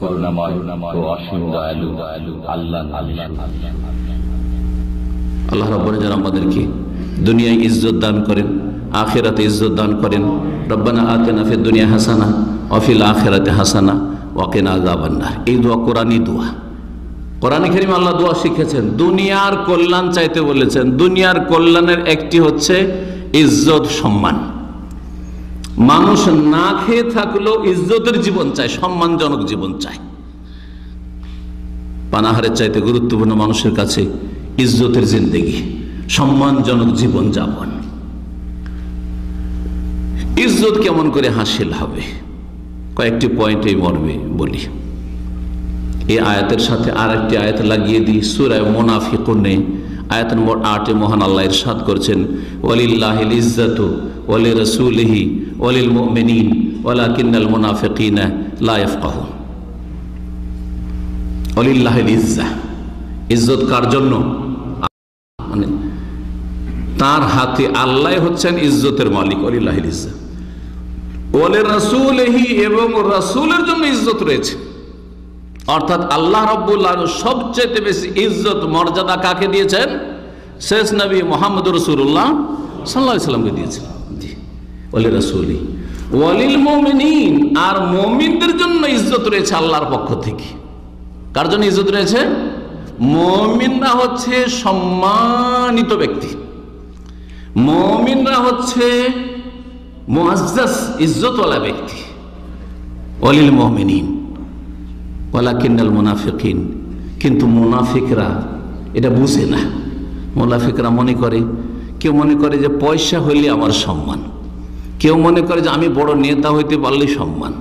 করুণাময় ও অসীম দয়ালু আল্লাহ। আল্লাহ রাব্বুল যেন আমাদেরকে দুনিয়ায় ইজ্জত দান করেন, আখিরাতে ইজ্জত দান করেন। রব্বানা আতিনা ফিদ দুনিয়া হাসানা ওয়া ফিল আখিরাতি হাসানা ওয়া কিনা আযাবান নার। এই দোয়া কোরআনী দোয়া। কোরআনে কারিমে আল্লাহ দোয়া শিখেছেন, দুনিয়ার কল্যাণ চাইতে বলেছেন। দুনিয়ার কল্যাণের একটি হচ্ছে ইজ্জত, সম্মান। মানুষ না খেয়ে থাকলেও ইজ্জতের জীবন চায়, সম্মানজনক জীবন চায়। পানাহারের চাইতে গুরুত্বপূর্ণ মানুষের কাছে ইজ্জতের জিন্দেগি, সম্মানজনক জীবন যাপন। ইজ্জত কেমন করে হাসিল হবে, কয়েকটি পয়েন্ট এই মর্মে বলি। এই আয়াতের সাথে আর একটি আয়াত লাগিয়ে দিই, সূরা মুনাফিকুনে আয়াত নম্বর 8 মহান আল্লাহ ইরশাদ করছেন, ওয়ালিল্লাহিল ইজ্জাতু ওয়ালি রাসূলিহি ওয়ালিল মুমিনিন ওয়ালাকিন্নাল মুনাফিকিনা লা ইয়াফকাহুন। ওয়ালিল্লাহিল ইজ্জাহ, ইজ্জত কার জন্য? মানে তার হাতে, আল্লাহ হচ্ছেন ইজ্জতের মালিক। ওয়ালিল্লাহিল ইজ্জাহ ওয়ালি রাসূলিহি, এবং রাসূলের জন্য ইজ্জত রয়েছে। অর্থাৎ আল্লাহ রাব্বুল আলামিন সবচেয়ে বেশি ইজ্জত মর্যাদা কাকে দিয়েছেন? শেষ নবী মুহাম্মদুর রাসূলুল্লাহ সাল্লাল্লাহু আলাইহি সাল্লামকে দিয়েছেন। ওয়ালি রাসূলি ওয়ালিল মুমিনিন, আর মুমিনদের জন্য ইজ্জত রয়েছে আল্লাহর পক্ষ থেকে। কার জন্য ইজ্জত রয়েছে? মুমিনরা হচ্ছে সম্মানিত ব্যক্তি, মুমিনরা হচ্ছে মুআজ্জাজ, ইজ্জতওয়ালা ব্যক্তি। ওয়ালিল মুমিনিন ওয়ালাকিন্নাল মুনাফিকিন, কিন্তু মুনাফিকরা এটা বুঝে না। মুনাফিকরা মনে করে, কেউ মনে করে যে পয়সা হইলে আমার সম্মান, কেউ মনে করে যে আমি বড় নেতা হইতে পারলে সম্মান,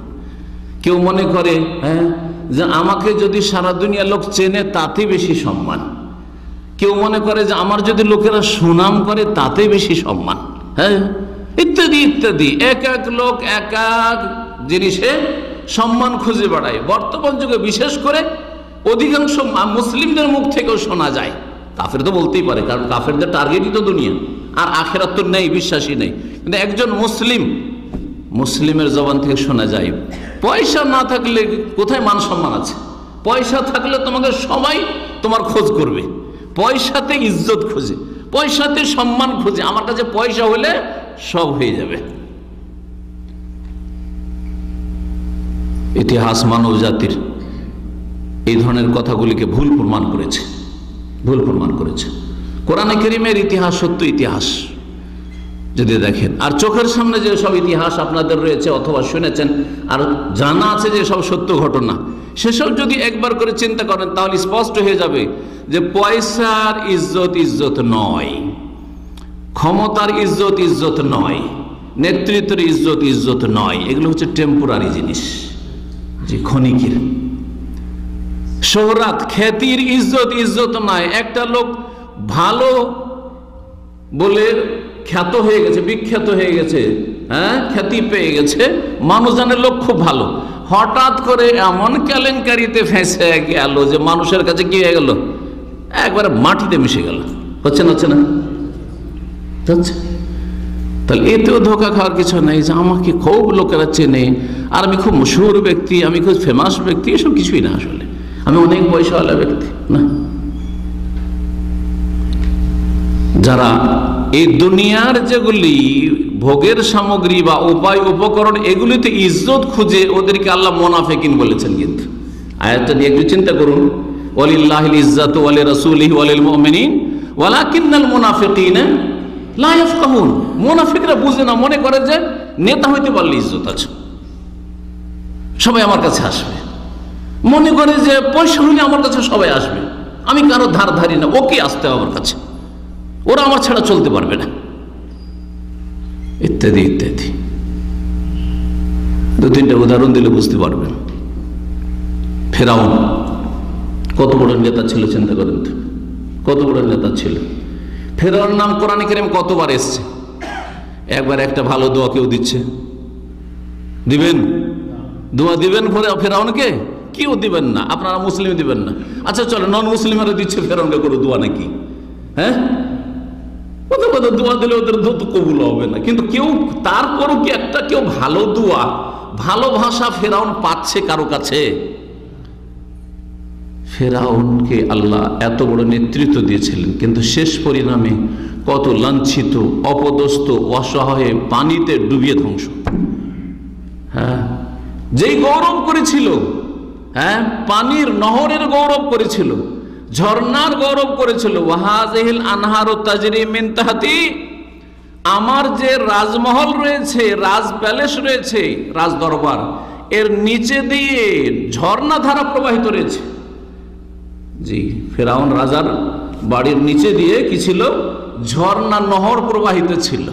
কেউ মনে করে যে আমাকে যদি সারা দুনিয়া লোক চেনে তাতে বেশি সম্মান, কেউ মনে করে যে আমার যদি লোকেরা সুনাম করে তাতে বেশি সম্মান, ইত্যাদি ইত্যাদি। এক এক লোক এক এক জিনিসে সম্মান খুঁজে বেড়ায়। বর্তমান যুগে বিশেষ করে অধিকাংশ মুসলিমদের মুখ থেকেও শোনা যায়, কাফের তো বলতেই পারে, কারণ কাফেরদের টার্গেটই তো দুনিয়া, আর আখেরাত তো নেই, বিশ্বাসী নেই। কিন্তু একজন মুসলিমের জবান থেকে শোনা যায়, পয়সা না থাকলে কোথায় মান সম্মান আছে? পয়সা থাকলে তোমাকে সবাই তোমার খোঁজ করবে, পয়সাতে ইজ্জত খোঁজে, পয়সাতে সম্মান খোঁজে। আমার কাছে পয়সা হলে সব হয়ে যাবে। ইতিহাস মানব জাতির এই ধরনের কথাগুলিকে ভুল প্রমাণ করেছে। কোরআনে কারীমের ইতিহাস সত্য ইতিহাস যদি দেখেন, আর চোখের সামনে যে সব ইতিহাস আপনাদের রয়েছে অথবা শুনেছেন আর জানা আছে যে সব সত্য ঘটনা, সেসব যদি একবার করে চিন্তা করেন তাহলে স্পষ্ট হয়ে যাবে যে পয়সার ইজ্জত নয়, ক্ষমতার ইজ্জত নয়, নেতৃত্বের ইজ্জত নয়। এগুলো হচ্ছে টেম্পোরারি জিনিস, যে ক্ষণিকের। শোহরাত, খ্যাতির ইজ্জত নয়। একটা লোক ভালো বলে খ্যাত হয়ে গেছে, বিখ্যাত হয়ে গেছে, খ্যাতি পেয়ে গেছে, মানুষ জানে লোক খুব ভালো, হঠাৎ করে এমন কেলেঙ্কারিতে ফেঁসে গেল যে মানুষের কাছে কি হয়ে গেল, একবারে মাটিতে মিশে গেল। হচ্ছে না? তাহলে এতেও ধোকা খাওয়ার কিছু নেই যে আমাকে খুব লোকেরা চেনে, আর আমি খুব মশহুর ব্যক্তি, আমি খুব ফেমাস ব্যক্তি, এসব কিছুই না। আসলে আমি অনেক পয়সাওয়ালা ব্যক্তি না। যারা এই দুনিয়ার যেগুলি ভোগের সামগ্রী বা উপায় উপকরণ, এগুলিতে ইজ্জত খুঁজে, ওদেরকে আল্লাহ মুনাফিকিন বলেছেন। কিন্তু আয়াতটা নিয়ে একটু চিন্তা করুন, ওয়ালিল্লাহিল ইজ্জাতু ওয়ালি রাসূলিহি ওয়ালিল মুমিনিন ওয়ালাকিন্নাল মুনাফিকিনা লা ইয়াফকাহুন। মুনাফিকরা বুঝে না, মনে করে যে নেতা হইতে পারলে ইজ্জত আছে, সবাই আমার কাছে আসবে, মনে করে যে পয়সা হইলে আমার কাছে সবাই আসবে, আমি কারো ধার ধারি না, ওকে আসতে হবে আমার কাছে, ওরা আমার ছাড়া চলতে পারবে না, ইত্যাদি ইত্যাদি। দু তিনটা উদাহরণ দিলে বুঝতে পারবেন। ফেরাউন কত বড় নেতা ছিল, চিন্তা করেন তো, কত বড় নেতা ছিল। ফেরাউন নাম কোরআনে কারীমে কতবার এসছে? একবার একটা ভালো দোয়া কেউ দিচ্ছে? দিবেন? দোয়া দিবেন ফেরাউনকে? কেউ দিবেন না, আপনারা মুসলিম দিবেন না। আচ্ছা চলো, নন মুসলিমরা দিচ্ছে ফেরাউনকে করে দোয়া নাকি? ওদের দোয়া দিলে ওদের দোয়া তো কবুল হবে না, কিন্তু কেউ তারপরও কি একটা কেউ ভালো দোয়া, ভালো ভাষা ফেরাউন পাচ্ছে কারো কাছে? ফেরাউনকে আল্লাহ এত বড় নেতৃত্ব দিয়েছিলেন, কিন্তু শেষ পরিণামে কত লাঞ্ছিত, অপদস্থ, অসহায়, পানিতে ডুবিয়ে ধ্বংস। হ্যাঁ, যেই গৌরব করেছিল, হ্যাঁ, পানির নহরের গৌরব করেছিল, ঝর্ণার গৌরব করেছিল, ওয়াহাজিহিল আনহারু তাজরি মিন তাহতি, আমার যে রাজমহল রয়েছে, রাজ প্যালেস রয়েছে, রাজ দরবার, এর নিচে দিয়ে ঝর্ণা ধারা প্রবাহিত রয়েছে। জি, ফেরাউন রাজার বাড়ির নিচে দিয়ে কি ছিল? ঝর্ণা, নহর প্রবাহিত ছিল।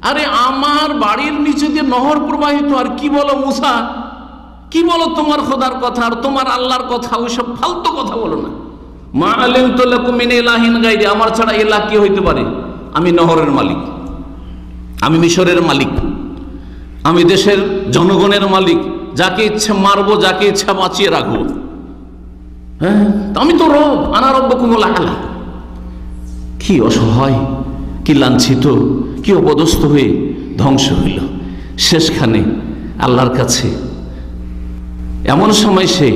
আরে আমার বাড়ির নিচে দিয়ে নহর প্রবাহিত, আর কি বলো মুসা, কি বলো তোমার খোদার কথা আর তোমার আল্লাহর কথা? ওইসব ফালতু কথা বলো না। মা আলিমতু লাকুম মিন ইলাহিন গায়রি, আমার ছাড়া ইলাহ কি হইতে পারে? আমি নহরের মালিক, আমি মিশরের মালিক, আমি দেশের জনগণের মালিক, যাকে ইচ্ছা মারবো, যাকে ইচ্ছা বাঁচিয়ে রাখবো। হ্যাঁ, আমি তো রব, আনা রব্বুকুমুল আ'লা। কি অসহায়, কি লাঞ্ছিত, কি অপদস্থ হয়ে ধ্বংস হইল। শেষখানে আল্লাহর কাছে এমন সময় সে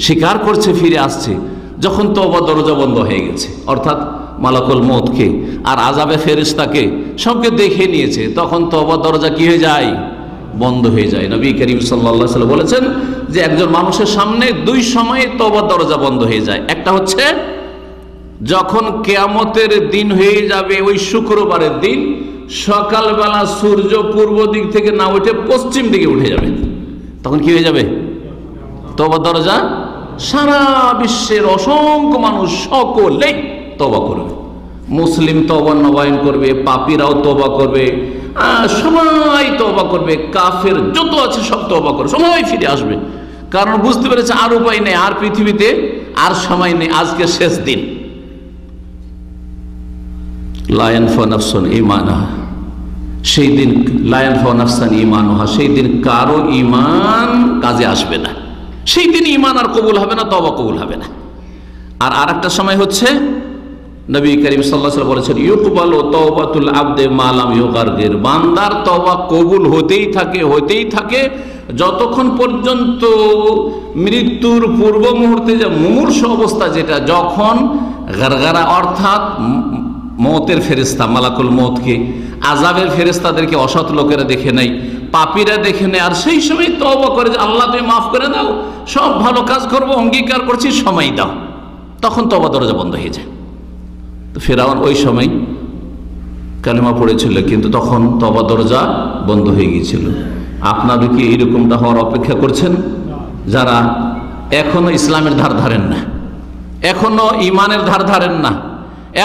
স্বীকার করছে, ফিরে আসছে, যখন তওবা দরজা বন্ধ হয়ে গেছে, অর্থাৎ মালাকুল মউতকে আর আযাবে ফেরেশতাকে সবকে দেখে নিয়েছে, তখন তওবা দরজা কি হয়ে যায়? বন্ধ হয়ে যায়। নবী করিম সাল্লাল্লাহু আলাইহি ওয়াসাল্লাম বলেছেন যে একজন মানুষের সামনে দুই সময়ে তওবার দরজা বন্ধ হয়ে যায়। একটা হচ্ছে যখন কিয়ামতের দিন হয়ে যাবে, ওই শুক্রবারের দিন সকালবেলা সূর্য পূর্ব দিক থেকে না উঠে পশ্চিম দিকে উঠে যাবে, তখন কি হয়ে যাবে? তওবার দরজা, সারা বিশ্বের অসংখ্য মানুষ সকলেই তওবা করবে। মুসলিম তওবা নবায়ন করবে, পাপীরাও তওবা করবে, সবাই তওবা করবে, কাফের যত আছে সব তওবা করবে, সবাই ফিরে আসবে। কারণ বুঝতে পেরেছে আর উপায় নেই, আর পৃথিবীতে আর সময় নেই, আজকে শেষ দিন। লা ইয়ানফা নাফসুন ঈমানুহা, সেই দিন লা ইয়ানফা নাফসান ঈমানুহা, সেই দিন কারো ঈমান কাজে আসবে না, সেই দিন ঈমান আর কবুল হবে না, তওবা কবুল হবে না। আর আরেকটা সময় হচ্ছে নবী করিম সাল্লাল্লাহু আলাইহি ওয়াসাল্লাম বলেছেন ইউকবালু তাওবাতুল আবদে মা লাম ইউগারগির, বান্দার তওবা কবুল হতেই থাকে যতক্ষণ পর্যন্ত মৃত্যুর পূর্ব মুহূর্তে, যে মুমূর্ষ অবস্থা, যেটা যখন গারগারা অর্থাৎ মওতের ফেরেশতা মালাকুল মওতকে, আযাবের ফেরেশতাদেরকে অসৎ লোকেরা দেখে নেয়, পাপীরা দেখে নেয়, আর সেই সময় তওবা করে যে আল্লাহ তুমি মাফ করে দাও, সব ভালো কাজ করব, অঙ্গীকার করছি, সময় দাও, তখন তওবা দরজা বন্ধ হয়ে যায়। তো ফেরাউন ওই সময় কালেমা পড়েছিল, কিন্তু তখন তওবা দরজা বন্ধ হয়ে গিয়েছিল। আপনারা কি এইরকমটা হওয়ার অপেক্ষা করছেন? যারা এখনো ইসলামের ধার ধারেন না, এখনো ইমানের ধার ধারেন না,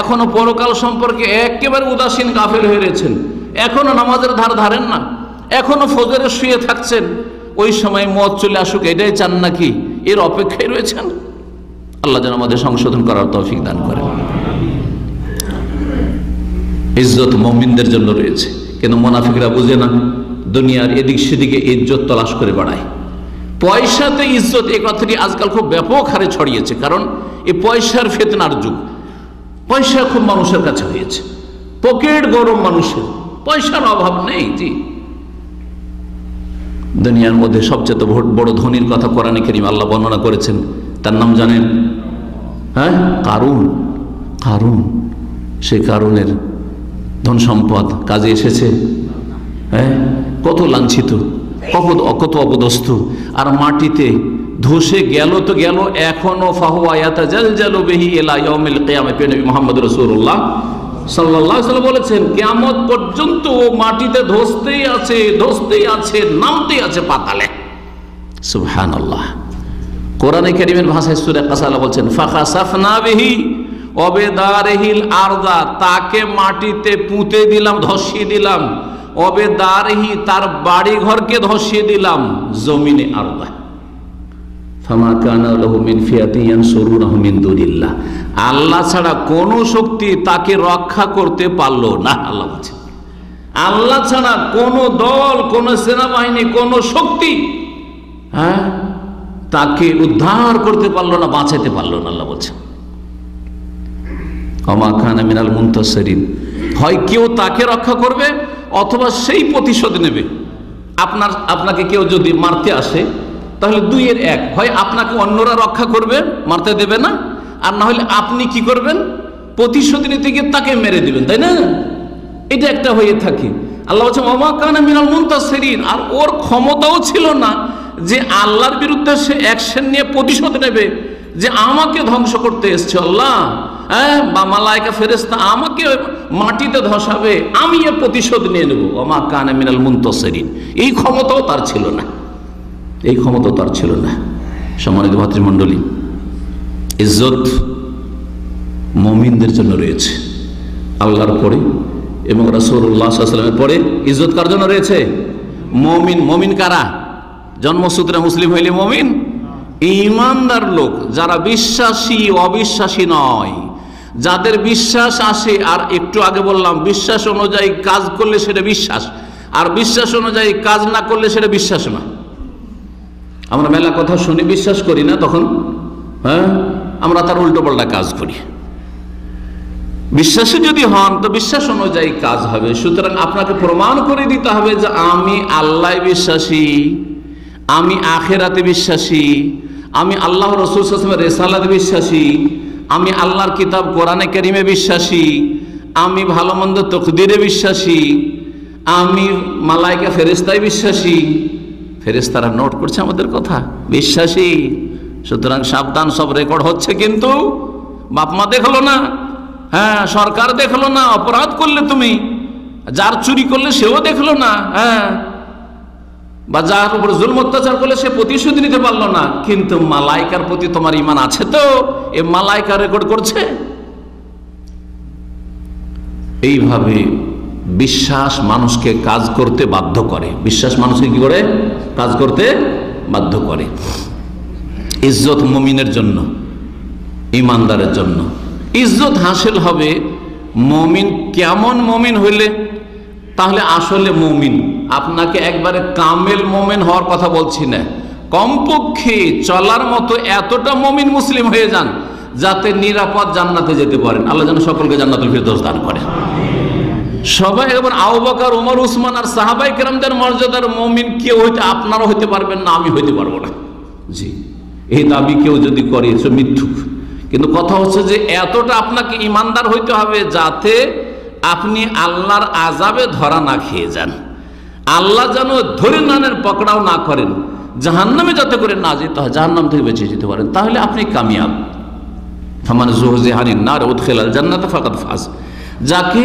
এখনো পরকাল সম্পর্কে একেবারে উদাসীন গাফেল হয়ে রয়েছেন, এখনো নামাজের ধার ধারেন না, এখনো ফজরে শুয়ে থাকছেন, ওই সময় মওত চলে আসুক এটাই চান নাকি? এর অপেক্ষায় রয়েছেন? আল্লাহ যেন আমাদের সংশোধন করার তৌফিক দান করেন। ইজ্জত মুমিনদের জন্য রয়েছে, কিন্তু মুনাফিকরা বুঝে না, দুনিয়ার এদিক সেদিকে ইজ্জত তলাশ করে বেড়ায়। পয়সাতে ইজ্জত, এই কথাটি আজকাল খুব ব্যাপক হারে ছড়িয়েছে, কারণ এই পয়সার ফিতনার যুগ। পয়সা খুব মানুষের কাছে হয়েছে, পকেট গরম মানুষের, পয়সার অভাব নেই। জি, দুনিয়ার মধ্যে সবচেয়ে বড় ধনীর কথা কোরআনে কারীম আল্লাহ বর্ণনা করেছেন, তার নাম জানেন? হ্যাঁ, কারুন। কারুন, সেই কারুনের ধন সম্পদ কাজে এসেছে? হ্যাঁ, কত লাঞ্ছিত, কত অপদস্থ, আর মাটিতে ধসে গেল তো গেল, এখনো ফাহুয়া ইয়াতাজালজালু বিহি ইলা ইয়াউমিল কিয়ামah। নবী মুহাম্মদ রাসূলুল্লাহ সাল্লাল্লাহু আলাইহি ওয়াসাল্লাম বলেছেন কিয়ামত পর্যন্ত ও মাটিতে ধসতেই আছে, নামতেই আছে পাতালে। সুবহানাল্লাহ। কোরআনে কারীমের ভাষায় সূরা কাসালা বলছেন ফাখাসাফনা বিহি ওয়া বিদারিহিল আরদা, তাকে মাটিতে পুঁতে দিলাম, ধসিয়ে দিলাম, ওয়া বিদারিহি, তার বাড়ি ঘরকে ধসিয়ে দিলাম, জমিনে আরদা। ফামা কানা লাহু মিন ফিয়াতিন ইয়ানসুরুনাহু মিন দুনিল্লাহ, আল্লাহ ছাড়া কোন শক্তি তাকে রক্ষা করতে পারলো না। আল্লাহ বলছেন আল্লাহ ছাড়া কোন দল, কোন সেনাবাহিনী, কোন শক্তি তাকে উদ্ধার করতে পারলো না, বাঁচাতে পারলো না। আল্লাহ বলছেন ওমা কানা মিনাল মুনতাসিরিন, হয় কেউ তাকে রক্ষা করবে অথবা সেই প্রতিশোধ নেবে। আপনাকে কেউ যদি মারতে আসে, তাহলে দুইয়ের এক, হয় আপনাকে অন্যরা রক্ষা করবে, মারতে দেবে না, আর না হলে আপনি কি করবেন, প্রতিশোধ নিতে গিয়ে তাকে মেরে দিবেন, তাই না? এটা একটা হয়ে থাকে। আল্লাহ বলছেন ওমা কানা মিনাল মুনতাসিরিন, আর ওর ক্ষমতাও ছিল না যে আল্লাহর বিরুদ্ধে সে অ্যাকশন নিয়ে প্রতিশোধ নেবে, যে আমাকে ধ্বংস করতে এসছে আল্লাহ, হ্যাঁ, বা মালায়েকা ফেরেশতা আমাকে মাটিতে ধসাবে, আমি এর প্রতিশোধ নিয়ে নেব। ওমা কানা মিনাল মুনতাসিরিন, এই ক্ষমতাও তার ছিল না, এই ক্ষমতাও তার ছিল না। সম্মানিত ভাতৃমণ্ডলী, ইজ্জত মুমিনদের জন্য রয়েছে আল্লাহর পরে এবং রাসূলুল্লাহ সাল্লাল্লাহু আলাইহি ওয়াসাল্লামের পরে। ইজ্জত কার জন্য রয়েছে? মুমিন। মুমিন কারা? জন্মসূত্রে মুসলিম হইলে মুমিন? ঈমানদার লোক, যারা বিশ্বাসী অবিশ্বাসী নয়, যাদের বিশ্বাস আসে, আর একটু আগে বললাম বিশ্বাস অনুযায়ী কাজ করলে সেটা বিশ্বাস, আর বিশ্বাস অনুযায়ী কাজ না করলে সেটা বিশ্বাস না। আমরা মেলা কথা শুনি, বিশ্বাস করি না, তখন হ্যাঁ আমরা তার উল্টো পাল্টা কাজ করি। বিশ্বাসী যদি হন তো বিশ্বাস অনুযায়ী কাজ হবে। সুতরাং আপনাকে প্রমাণ করে দিতে হবে যে আমি আল্লাহ বিশ্বাসী, আমি আখিরাতে বিশ্বাসী, আমি আল্লাহ রাসূল সাল্লাল্লাহু আলাইহি ওয়াসাল্লামের রিসালাতে বিশ্বাসী, আমি আল্লাহর কিতাব কোরআনে কারীমে বিশ্বাসী, আমি ভালো মন্দ তাকদীরে বিশ্বাসী, আমি মালায়েকা ফেরেশতায় বিশ্বাসী। ফেরেশতারা নোট করছে আমাদের কথা, বিশ্বাসী। সুতরাং সাবধান, সব রেকর্ড হচ্ছে, কিন্তু বাপ মা দেখলো না, হ্যাঁ, সরকার দেখলো না, অপরাধ করলে তুমি, যার চুরি করলে সেও দেখলো না, হ্যাঁ, বা যার উপর জুলম অত্যাচার করলে সে প্রতিশোধ নিতে পারলো না, কিন্তু মালাইকার প্রতি তোমার ঈমান আছে তো, এ মালাইকা রেকর্ড করছে। এইভাবে বিশ্বাস মানুষকে কাজ করতে বাধ্য করে, বিশ্বাস মানুষকে কি করে? কাজ করতে বাধ্য করে। ইজ্জত মুমিনের জন্য, ঈমানদারের জন্য। ইজ্জত হাসিল হবে মুমিন কেমন মুমিন হইলে? তাহলে আসলে মুমিন, আপনাকে একবারে কামেল মুমিন হওয়ার কথা বলছি না, কমপক্ষে চলার মতো এতটা মুমিন মুসলিম হয়ে যান যাতে নিরাপদ জান্নাতে যেতে পারেন। আল্লাহ যেন সকলকে জান্নাতুল ফিরদৌস দান করে। সবাই এবার আবু বকর, ওমর, উসমান আর সাহাবায়ে কেরামদের মর্যাদার মুমিন কেউ হইতে আপনারা হইতে পারবেন না, আমি হইতে পারবো না। জি, এই দাবি কেউ যদি করে সে মিথ্যুক। কিন্তু কথা হচ্ছে যে এতটা আপনাকে ঈমানদার হইতে হবে যাতে আপনি আল্লাহর আযাবে ধরা না খেয়ে যান, আল্লাহ যেন ধরে নানের পকড়াও না করেন, জাহান্নামে যাতে করে না যেতে হয়, জাহান্নাম থেকে বেঁচে যেতে পারেন, তাহলে আপনি কামিয়াব। ফামান যুহজিহা আনিন নার ওয়া উদখিলাল জান্নাতা ফাকাদ ফাজ, যাকে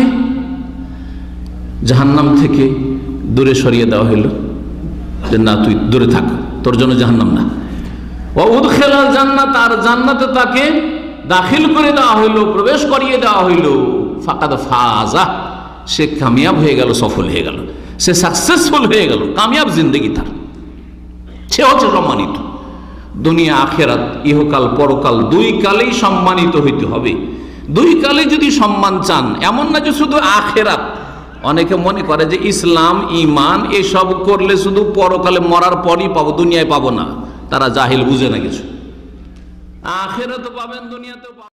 জাহান্নাম থেকে দূরে সরিয়ে দেওয়া হইল, যে না তুই দূরে থাক, তোর জন্য জাহান্নাম না, ওয়া উদখিলাল জান্নাত, আর জান্নাতে তাকে দাখিল করে দেওয়া হইল, প্রবেশ করিয়ে দেওয়া হইল, ফাকাদ ফাজা, সে কামিয়াব হয়ে গেল, সফল হয়ে গেল, সে সাকসেসফুল হয়ে গেল, কামিয়াব জিন্দেগি তার, সে হচ্ছে সম্মানিত। দুনিয়া আখেরাত, ইহকাল পরকাল, দুই কালেই সম্মানিত হইতে হবে। দুই কালে যদি সম্মান চান, এমন না যে শুধু আখেরাত। অনেকে মনে করে যে ইসলাম ঈমান এসব করলে শুধু পরকালে মরার পরই পাবো, দুনিয়ায় পাবো না। তারা জাহিল, বুঝে না কিছু। আখেরাতেও পাবেন, দুনিয়াতেও পাবেন।